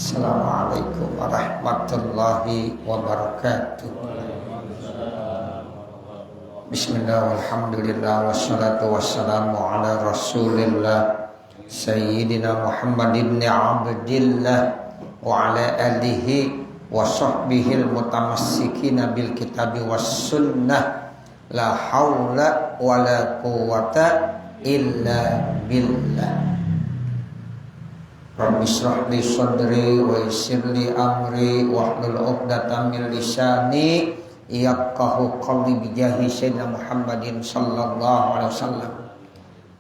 Assalamualaikum warahmatullahi wabarakatuh. Bismillah, walhamdulillah, wassalatu wassalamu ala rasulillah Sayyidina Muhammad ibn Abdillah wa ala alihi wa sahbihil mutamassikina bil kitabi was sunnah. La hawla wa la quwwata illa billah. Rabbi shrah li sadri wa yassir li amri wahlul 'uqdatam min lisani yafqahu qawli bi jahi sayyidina Muhammadin sallallahu alaihi wasallam.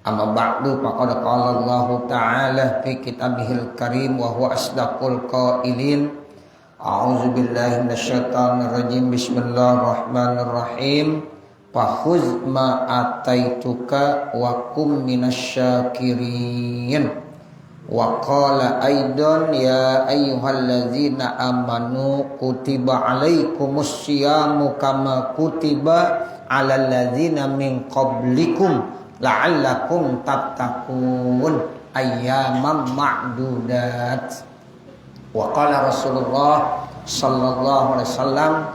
Amma ba'du, faqad qala Allah ta'ala fi kitabihil karim wa huwa asdaqul qailin. A'udzu billahi minasyaitonir rajim. Bismillahirrahmanirrahim. Fakhudh ma ataituka wa kum minasyakirin. Wa qala aidan ya ayyuhalladzina amanu kutiba alaikumus syiyamu kama kutiba alal ladzina min qablikum la'allakum tattaqun ayyaman ma'dudat. Wa qala Rasulullah sallallahu alaihi wasallam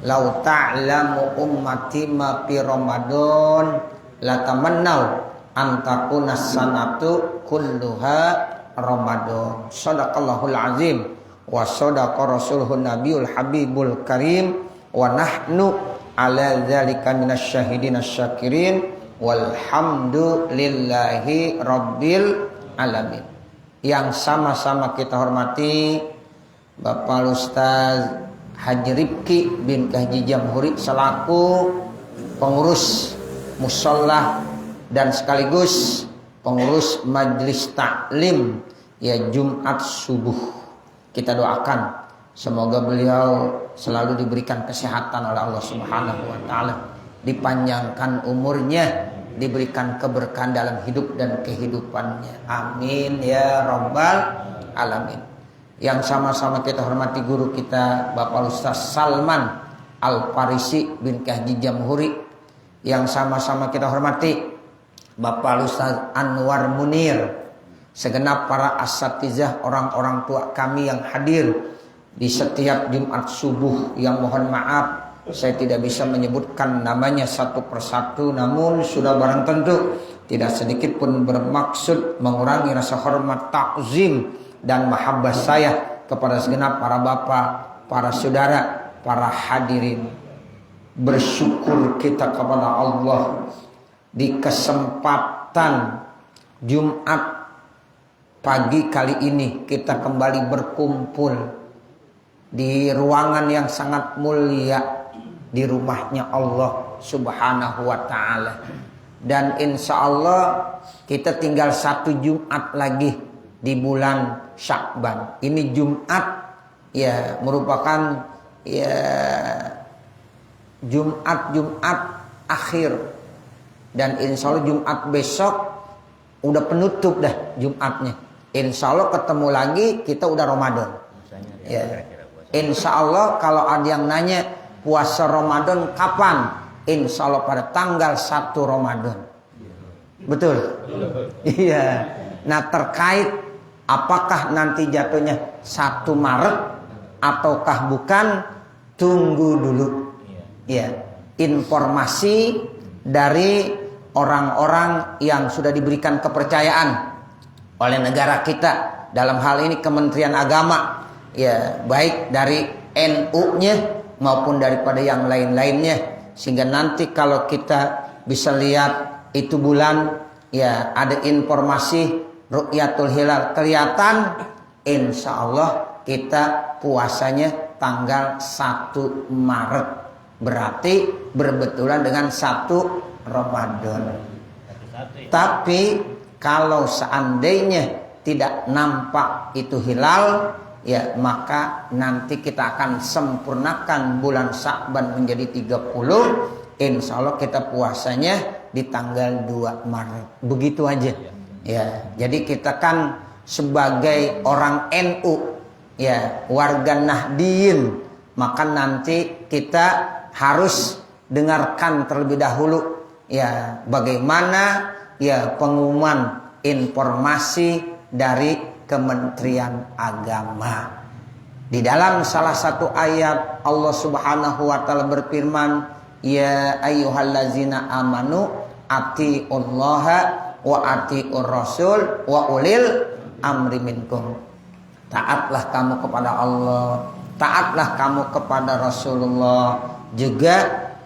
law ta'lamu ummati ma fi Ramadan latamannau antakuna sanatu kulluha Ramadan. Shadaqallahul azim wa shadaqa rasuluhun nabiyul habibul karim wa nahnu ala dzalika minasyahidin asyakirin walhamdulillahi rabbil alamin. Yang sama-sama kita hormati Bapak Ustaz Haji Rifki bin Haji Jamhuri selaku pengurus musholla dan sekaligus pengurus majelis taklim ya Jumat subuh. Kita doakan semoga beliau selalu diberikan kesehatan oleh Allah Subhanahu wa taala, dipanjangkan umurnya, diberikan keberkahan dalam hidup dan kehidupannya. Amin ya rabbal alamin. Yang sama-sama kita hormati guru kita Bapak Ustaz Salman Al-Farisi bin Haji Jamhuri. Yang sama-sama kita hormati Bapak Ustaz Anwar Munir, segenap para asatizah, orang-orang tua kami yang hadir di setiap Jumat subuh, yang mohon maaf saya tidak bisa menyebutkan namanya satu persatu, namun sudah barang tentu tidak sedikit pun bermaksud mengurangi rasa hormat, takzim dan mahabbah saya kepada segenap para bapak, para saudara, para hadirin. Bersyukur kita kepada Allah di kesempatan Jumat pagi kali ini kita kembali berkumpul di ruangan yang sangat mulia, di rumahnya Allah Subhanahu wa ta'ala. Dan insya Allah kita tinggal satu Jumat lagi di bulan Sya'ban. Ini Jumat ya merupakan ya Jumat akhir. Dan insya Allah Jumat besok udah penutup dah Jumatnya. Insya Allah ketemu lagi kita udah Ramadan. Ya. Insya Allah kalau ada yang nanya puasa Ramadan kapan? Insya Allah pada tanggal 1 Ramadan. Betul? Iya. Nah terkait apakah nanti jatuhnya 1 Maret ataukah bukan, tunggu dulu. Ya. Informasi dari orang-orang yang sudah diberikan kepercayaan oleh negara kita, dalam hal ini Kementerian Agama, ya baik dari NU-nya maupun daripada yang lain-lainnya, sehingga nanti kalau kita bisa lihat itu bulan ya ada informasi Ru'yatul Hilal kelihatan, insya Allah kita puasanya tanggal 1 Maret, berarti berbetulan dengan 1 Ramadan. Tapi kalau seandainya tidak nampak itu hilal, ya maka nanti kita akan sempurnakan bulan Sya'ban menjadi 30. Insya Allah kita puasanya di tanggal 2 Maret. Begitu aja. Ya, jadi kita kan sebagai orang NU, ya warga Nahdien, maka nanti kita harus dengarkan terlebih dahulu ya bagaimana ya pengumuman informasi dari Kementerian Agama. Di dalam salah satu ayat Allah Subhanahu wa taala berfirman, ya ayyuhallazina amanu atiullaha wa atiur rasul wa ulil amri minkum. Taatlah kamu kepada Allah, taatlah kamu kepada Rasulullah. Juga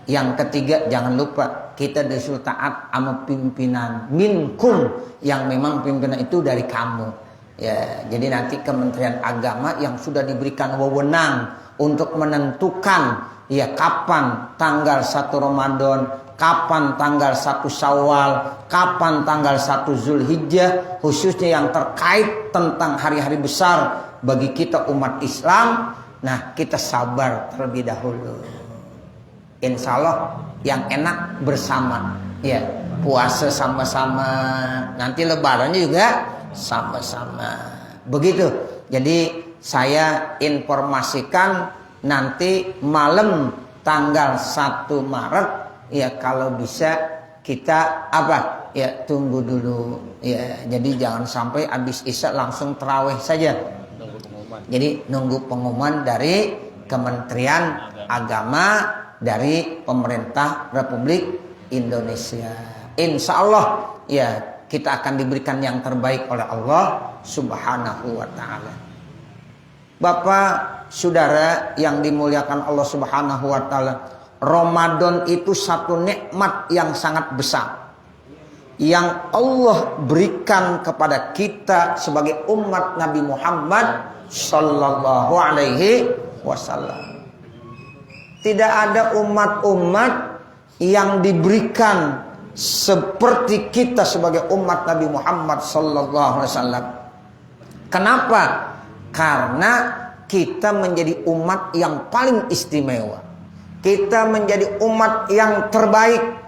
yang ketiga, jangan lupa kita disuruh taat sama pimpinan minkum, yang memang pimpinan itu dari kamu. Ya, jadi nanti Kementerian Agama yang sudah diberikan wewenang untuk menentukan ya kapan tanggal 1 Ramadan, kapan tanggal 1 Syawal, kapan tanggal 1 Zulhijjah, khususnya yang terkait tentang hari-hari besar bagi kita umat Islam. Nah, kita sabar terlebih dahulu. Insya Allah yang enak bersama, ya puasa sama-sama, nanti lebarannya juga sama-sama. Begitu. Jadi saya informasikan nanti malam tanggal 1 Maret ya, kalau bisa kita apa? Ya tunggu dulu. Ya, jadi jangan sampai habis Isya langsung tarawih saja. Jadi nunggu pengumuman dari Kementerian Agama dari pemerintah Republik Indonesia. Insya Allah ya kita akan diberikan yang terbaik oleh Allah Subhanahu wa ta'ala. Bapak, saudara yang dimuliakan Allah Subhanahu wa ta'ala, Ramadan itu satu nikmat yang sangat besar yang Allah berikan kepada kita sebagai umat Nabi Muhammad sallallahu alaihi wasallam. Tidak ada umat-umat yang diberikan seperti kita sebagai umat Nabi Muhammad sallallahu alaihi wasallam. Kenapa? Karena kita menjadi umat yang paling istimewa. Kita menjadi umat yang terbaik.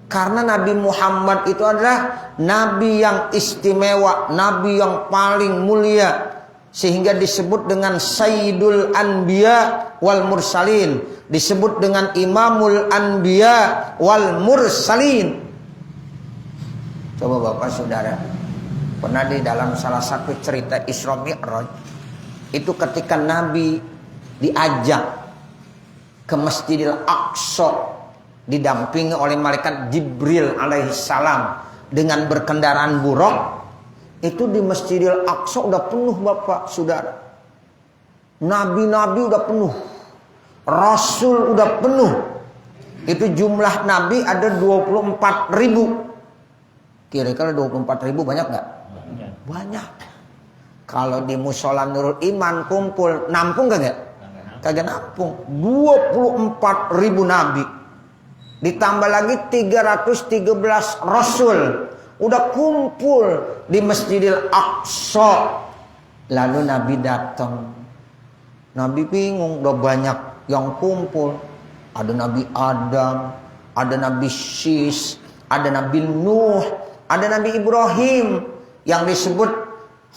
Karena Nabi Muhammad itu adalah nabi yang istimewa, nabi yang paling mulia, sehingga disebut dengan Sayyidul Anbiya wal Mursalin, disebut dengan Imamul Anbiya wal Mursalin. Coba Bapak Saudara, pernah di dalam salah satu cerita Isra Mi'raj itu ketika Nabi diajak ke Masjidil Aqsa didampingi oleh malaikat Jibril alaihissalam dengan berkendaraan buraq. Itu di Masjidil Aqsa udah penuh Bapak Saudara. Nabi-nabi udah penuh, Rasul udah penuh. Itu jumlah Nabi ada 24.000. Kira-kira 24.000 banyak gak? Banyak. Kalau di Musola Nurul Iman kumpul, nampung gak? Kagak nampung. 24.000 Nabi. Ditambah lagi 313 Rasul. Udah kumpul di Masjidil Aqsa. Lalu Nabi datang. Nabi bingung, udah banyak yang kumpul. Ada Nabi Adam, ada Nabi Syis, ada Nabi Nuh, ada Nabi Ibrahim yang disebut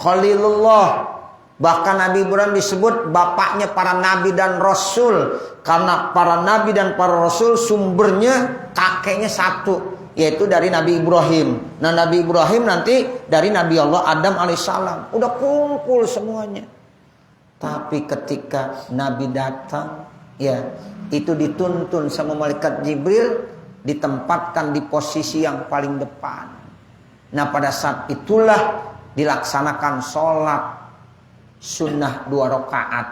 Khalilullah. Bahkan Nabi Ibrahim disebut bapaknya para nabi dan rasul, karena para nabi dan para rasul sumbernya kakeknya satu, yaitu dari Nabi Ibrahim. Nah, Nabi Ibrahim nanti dari Nabi Allah Adam alaihissalam. Udah kumpul semuanya. Tapi ketika Nabi datang, ya itu dituntun sama malaikat Jibril, ditempatkan di posisi yang paling depan. Nah, pada saat itulah dilaksanakan sholat sunnah 2 rakaat.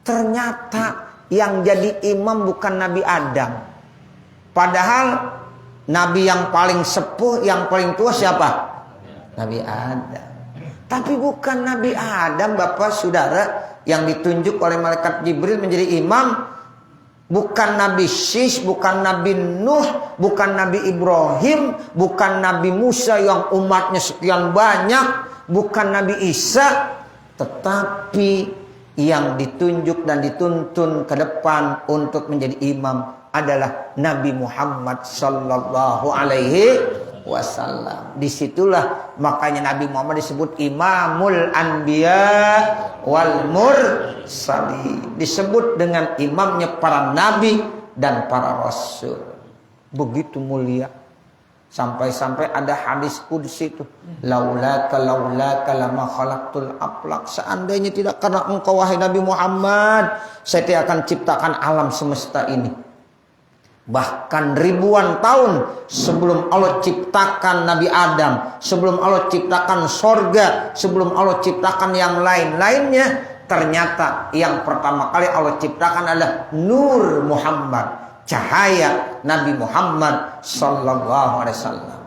Ternyata yang jadi imam bukan Nabi Adam. Padahal Nabi yang paling sepuh, yang paling tua siapa? Nabi Adam. Tapi bukan Nabi Adam, Bapak Saudara, yang ditunjuk oleh malaikat Jibril menjadi imam. Bukan Nabi Syis, bukan Nabi Nuh, bukan Nabi Ibrahim, bukan Nabi Musa yang umatnya sekian banyak, bukan Nabi Isa. Tetapi yang ditunjuk dan dituntun ke depan untuk menjadi imam adalah Nabi Muhammad sallallahu alaihi wasallam. Disitulah makanya Nabi Muhammad disebut Imamul Anbiya wal Mursalin, disebut dengan imamnya para nabi dan para rasul. Begitu mulia. Sampai-sampai ada hadis qudsi itu, laulaka lama khalaqtul aflaq. Seandainya tidak karena engkau wahai Nabi Muhammad, saya tidak akan ciptakan alam semesta ini. Bahkan ribuan tahun sebelum Allah ciptakan Nabi Adam, sebelum Allah ciptakan sorga, sebelum Allah ciptakan yang lain-lainnya, ternyata yang pertama kali Allah ciptakan adalah Nur Muhammad, cahaya Nabi Muhammad sallallahu alaihi wasallam.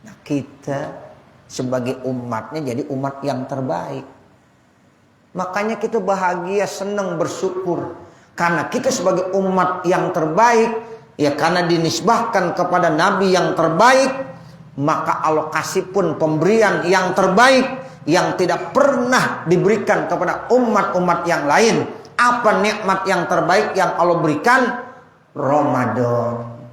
Nah, kita sebagai umatnya jadi umat yang terbaik. Makanya kita bahagia, senang, bersyukur karena kita sebagai umat yang terbaik, ya karena dinisbahkan kepada nabi yang terbaik, maka Allah kasih pun pemberian yang terbaik yang tidak pernah diberikan kepada umat-umat yang lain. Apa nikmat yang terbaik yang Allah berikan? Ramadan.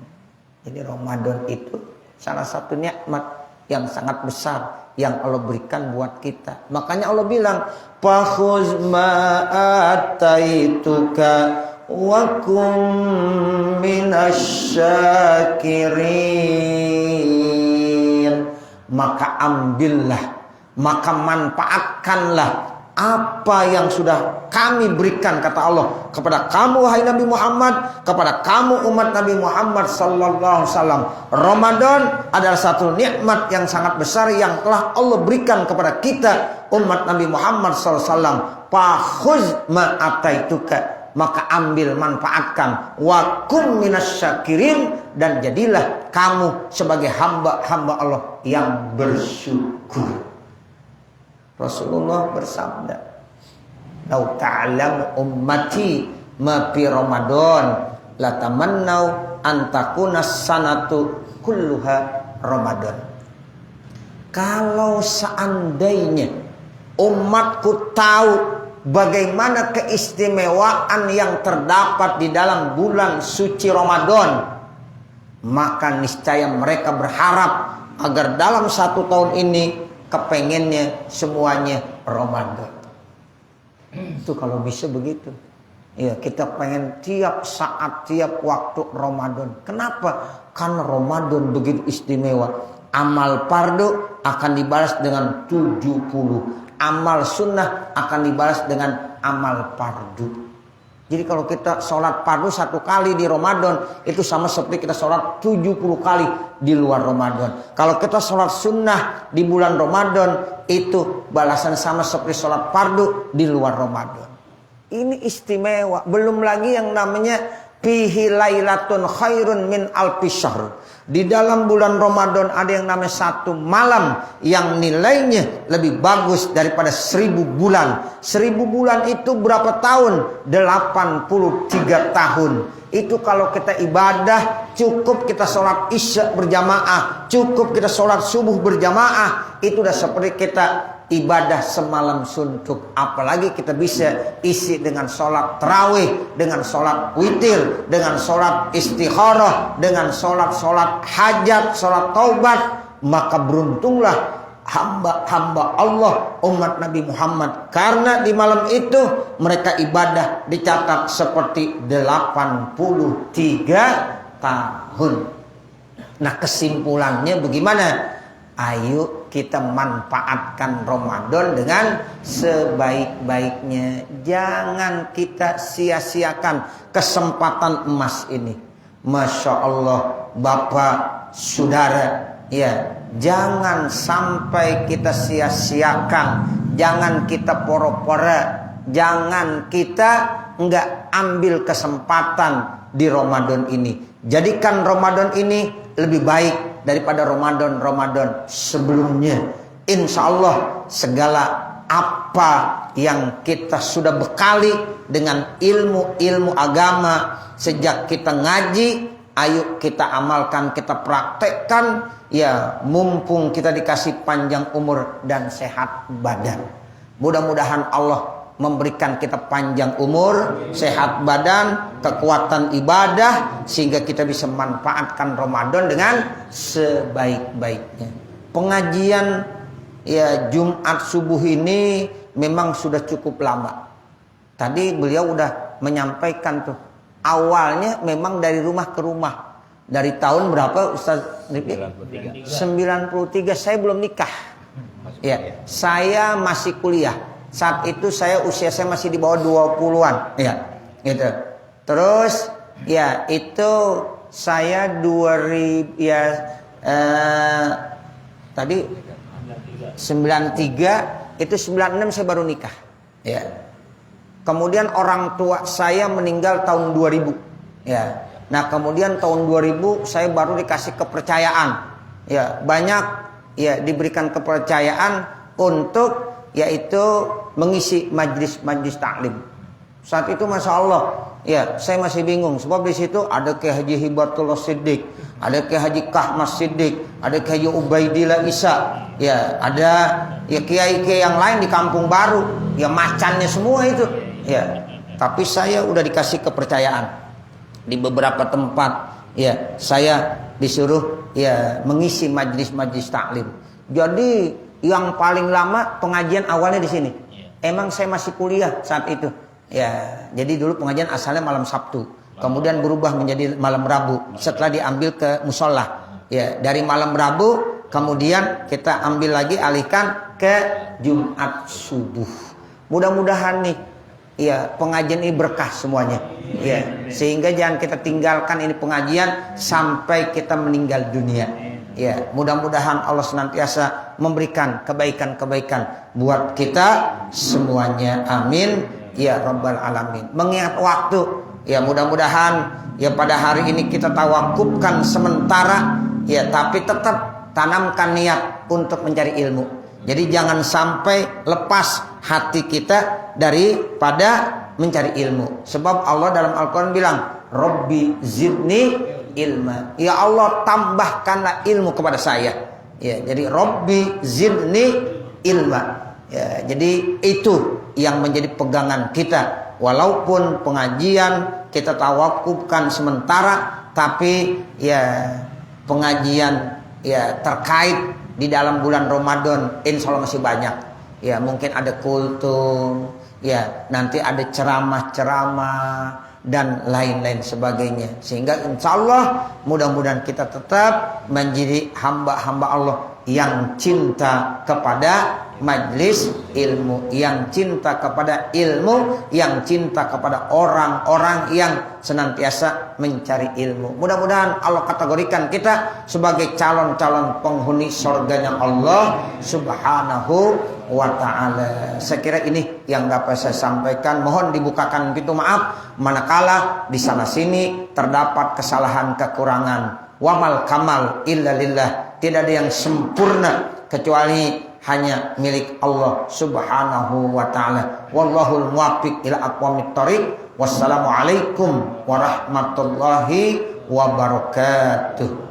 Jadi Ramadan itu salah satu nikmat yang sangat besar yang Allah berikan buat kita. Makanya Allah bilang, "Fakhuz ma ataituka wa kum minasyakirin." Maka ambillah, maka manfaatkanlah apa yang sudah kami berikan, kata Allah, kepada kamu wahai Nabi Muhammad, kepada kamu umat Nabi Muhammad sallallahu alaihi wasallam. Ramadan adalah satu nikmat yang sangat besar yang telah Allah berikan kepada kita umat Nabi Muhammad sallallahu alaihi wasallam. Fakhuz ma ataituka, maka ambil, manfaatkan, wa kum minasyakirin, dan jadilah kamu sebagai hamba-hamba Allah yang bersyukur. Rasulullah bersabda, "Lau ta'lam ummati ma fi Ramadan la tamannau an takuna sanatu kulluha Ramadan." Kalau seandainya umatku tahu bagaimana keistimewaan yang terdapat di dalam bulan suci Ramadan, maka niscaya mereka berharap agar dalam satu tahun ini kepengennya semuanya Ramadan. Itu kalau bisa begitu. Ya, kita pengen tiap saat, tiap waktu Ramadan. Kenapa? Karena Ramadan begitu istimewa. Amal fardu akan dibalas dengan 70. Amal sunnah akan dibalas dengan amal fardu. Jadi kalau kita sholat fardu 1 kali di Ramadan, itu sama seperti kita sholat 70 kali di luar Ramadan. Kalau kita sholat sunnah di bulan Ramadan, itu balasan sama seperti sholat fardu di luar Ramadan. Ini istimewa. Belum lagi yang namanya fihi lailatun khairun min alfi syahr. Di dalam bulan Ramadan ada yang namanya satu malam yang nilainya lebih bagus daripada 1000 bulan. 1000 bulan itu berapa tahun? 83 tahun. Itu kalau kita ibadah, cukup kita sholat isya berjamaah, cukup kita sholat subuh berjamaah, itu udah seperti kita ibadah semalam suntuk. Apalagi kita bisa isi dengan sholat tarawih, dengan sholat witir, dengan sholat istikharah, dengan sholat hajat, sholat taubat. Maka beruntunglah hamba-hamba Allah umat Nabi Muhammad, karena di malam itu mereka ibadah dicatat seperti 83 tahun. Nah, kesimpulannya bagaimana? Ayo kita manfaatkan Ramadan dengan sebaik-baiknya. Jangan kita sia-siakan kesempatan emas ini. Masya Allah, Bapak, Saudara, ya, jangan sampai kita sia-siakan. Jangan kita poro-poro. Jangan kita enggak ambil kesempatan di Ramadan ini. Jadikan Ramadan ini lebih baik daripada Ramadan sebelumnya. Insya Allah segala apa yang kita sudah bekali dengan ilmu agama sejak kita ngaji, ayo kita amalkan, kita praktekkan, ya, mumpung kita dikasih panjang umur dan sehat badan. Mudah-mudahan Allah memberikan kita panjang umur, sehat badan, kekuatan ibadah, sehingga kita bisa manfaatkan Ramadan dengan sebaik-baiknya. Pengajian ya Jumat subuh ini memang sudah cukup lama. Tadi beliau udah menyampaikan tuh, awalnya memang dari rumah ke rumah. Dari tahun berapa Ustaz Rifki? 93. Saya belum nikah. Ya, saya masih kuliah. Saat itu usia saya masih di bawah 20-an. Ya, gitu. Terus ya itu saya 2000 ya tadi 93, itu 96 saya baru nikah. Ya. Kemudian orang tua saya meninggal tahun 2000. Ya. Nah, kemudian tahun 2000 saya baru dikasih kepercayaan. Ya, banyak ya diberikan kepercayaan untuk yaitu mengisi majlis-majlis taklim. Saat itu Masya Allah, ya saya masih bingung sebab di situ ada Kiai Haji Hibatullah Siddiq, ada Kiai Haji Kahmas Siddiq, ada Kiai Haji Ubaidillah Isa, ya ada ya kiai-kiai yang lain di Kampung Baru, ya macannya semua itu, ya. Tapi saya udah dikasih kepercayaan di beberapa tempat, ya saya disuruh ya mengisi majlis-majlis taklim. Jadi yang paling lama pengajian awalnya di sini. Emang saya masih kuliah saat itu. Ya, jadi dulu pengajian asalnya malam Sabtu, kemudian berubah menjadi malam Rabu setelah diambil ke musola. Ya, dari malam Rabu kemudian kita ambil lagi alihkan ke Jumat subuh. Mudah-mudahan nih ya pengajian ini berkah semuanya. Ya, sehingga jangan kita tinggalkan ini pengajian sampai kita meninggal dunia. Ya, mudah-mudahan Allah senantiasa memberikan kebaikan-kebaikan buat kita semuanya. Amin. Ya Rabbal Alamin. Mengingat waktu, ya mudah-mudahan ya pada hari ini kita tawakufkan sementara, ya tapi tetap tanamkan niat untuk mencari ilmu. Jadi jangan sampai lepas hati kita daripada mencari ilmu. Sebab Allah dalam Al-Quran bilang, Rabbi zidni ilma. Ya Allah tambahkanlah ilmu kepada saya. Ya, jadi Rabbi zidni ilma. Ya, jadi itu yang menjadi pegangan kita. Walaupun pengajian kita tawakufkan sementara, tapi ya pengajian ya terkait di dalam bulan Ramadan insya Allah masih banyak. Ya mungkin ada kultum, ya nanti ada ceramah-ceramah dan lain-lain sebagainya. Sehingga insya Allah mudah-mudahan kita tetap menjadi hamba-hamba Allah yang cinta kepada majlis ilmu, yang cinta kepada ilmu, yang cinta kepada orang-orang yang senantiasa mencari ilmu. Mudah-mudahan Allah kategorikan kita sebagai calon-calon penghuni surganya Allah Subhanahu wa ta'ala. Saya kira ini yang dapat saya sampaikan. Mohon dibukakan pintu maaf manakala di sana sini terdapat kesalahan kekurangan. Wamal kamal illa lillah. Tidak ada yang sempurna kecuali hanya milik Allah Subhanahu wa ta'ala. Wallahul muwaffiq ila aqwamit thoriq. Wassalamualaikum warahmatullahi wabarakatuh.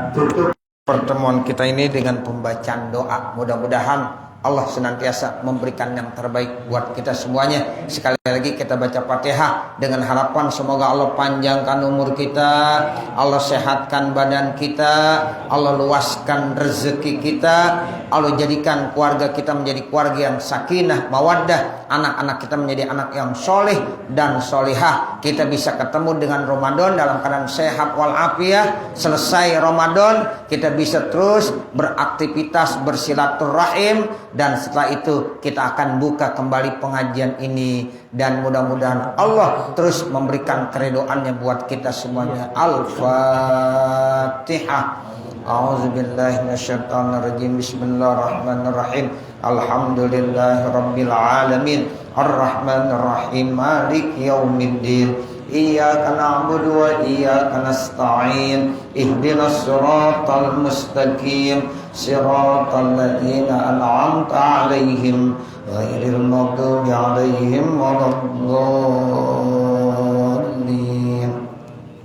Tutup pertemuan kita ini dengan pembacaan doa. Mudah-mudahan Allah senantiasa memberikan yang terbaik buat kita semuanya. Sekali lagi kita baca Fatihah dengan harapan semoga Allah panjangkan umur kita, Allah sehatkan badan kita, Allah luaskan rezeki kita, Allah jadikan keluarga kita menjadi keluarga yang sakinah, mawaddah, anak-anak kita menjadi anak yang soleh dan solihah. Kita bisa ketemu dengan Ramadan dalam keadaan sehat walafiat. Selesai Ramadan kita bisa terus beraktivitas bersilaturahim, dan setelah itu kita akan buka kembali pengajian ini, dan mudah-mudahan Allah terus memberikan keridhoannya buat kita semuanya. Al-Fatihah. A'udzubillahi minasyaitonirrajim. Bismillahirrahmanirrahim. Alhamdulillahirabbil alamin. Arrahmanirrahim. Maliki yaumiddin. iyyaka na'budu wa iyyaka nasta'in ihdinas siratal mustaqim siratal ladzina an'amta 'alaihim ghairil maghdubi 'alaihim waladdallin.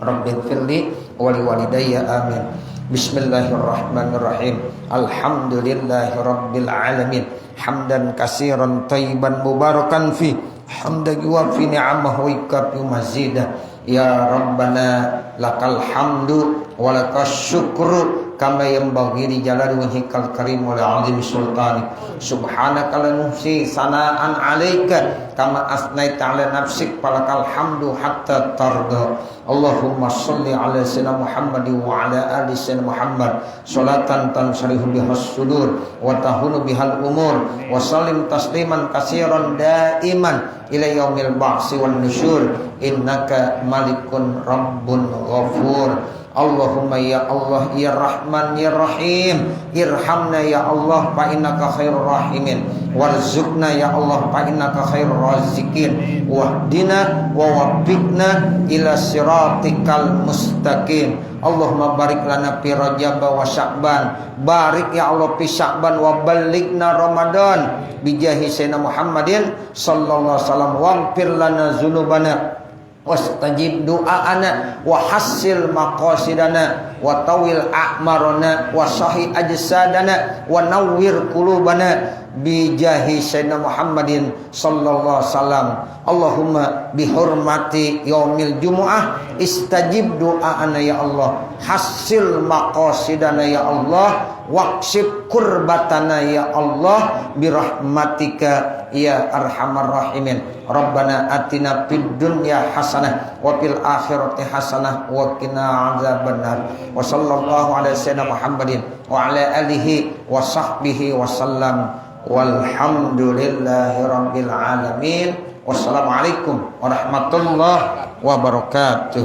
Rabbighfirli wa liwalidayya amin. Bismillahirrahmanirrahim. Alhamdulillahirabbil alamin. Hamdan katsiran thayyiban mubarakan fi. Hamdan yuwafi ni'amahu wa yukafi mazidah. Ya Rabbana lakal hamdu wa lakas syukru kama yanbaghi li jalali wajhikal karim wa li'azimi sultanik. Subhanaka la nuhsi sana'an 'alaika kama asnaita 'ala nafsik falakal hamdu hatta tarda. Allahumma shalli 'ala sayyidina Muhammad wa 'ala ali sayyidina Muhammad salatan tansarihu bihas sudur wa tahunu bihal umur wa sallim tasliman katsiran daiman ila yaumil ba'si wan nusyur innaka malikun rabbun ghafur. Allahumma ya Allah ya Rahman ya Rahim irhamna ya Allah fa innaka khairur rahimin warzuqna ya Allah fa innaka khairur raziqin wahdina wa waffiqna ila siratikal mustaqim. Allahumma barik lana fi Rajab wa Sya'ban, barik ya Allah fi Sya'ban wa ballighna Ramadan bijahi sayyidina Muhammadin sallallahu alaihi wasallam waghfir lana dzunubana wastajib du'aana wa hassil maqasidana wa tawil a'marana wa sahih ajsadana wa nawwir qulubana bi jahi sayyidina Muhammadin sallallahu alaihi wasallam. Allahumma bihurmati yaumil jumu'ah istajib du'aana ya Allah, hassil maqasidana ya Allah, waqsib kurbatana ya Allah birahmatika ya arhamar rahimin. Rabbana atina fid dunya hasanah wa fil akhirati hasanah wa qina adzabannar. Wa sallallahu ala sayyidina Muhammadin wa ala alihi wa sahbihi wa sallam. Walhamdulillahi rabbil alamin. Wassalamualaikum warahmatullahi wabarakatuh.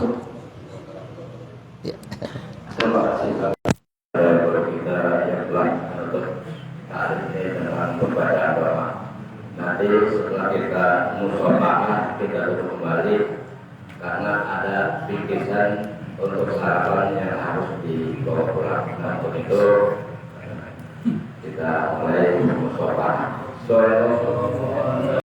Terima kasih kita yang telah menutup hari ini dengan pembacaan doa. Nanti setelah kita musyawarah kita kembali karena ada bingkisan untuk sarapan yang harus dibawa pulang. Nah, untuk itu kita mulai musyawarah.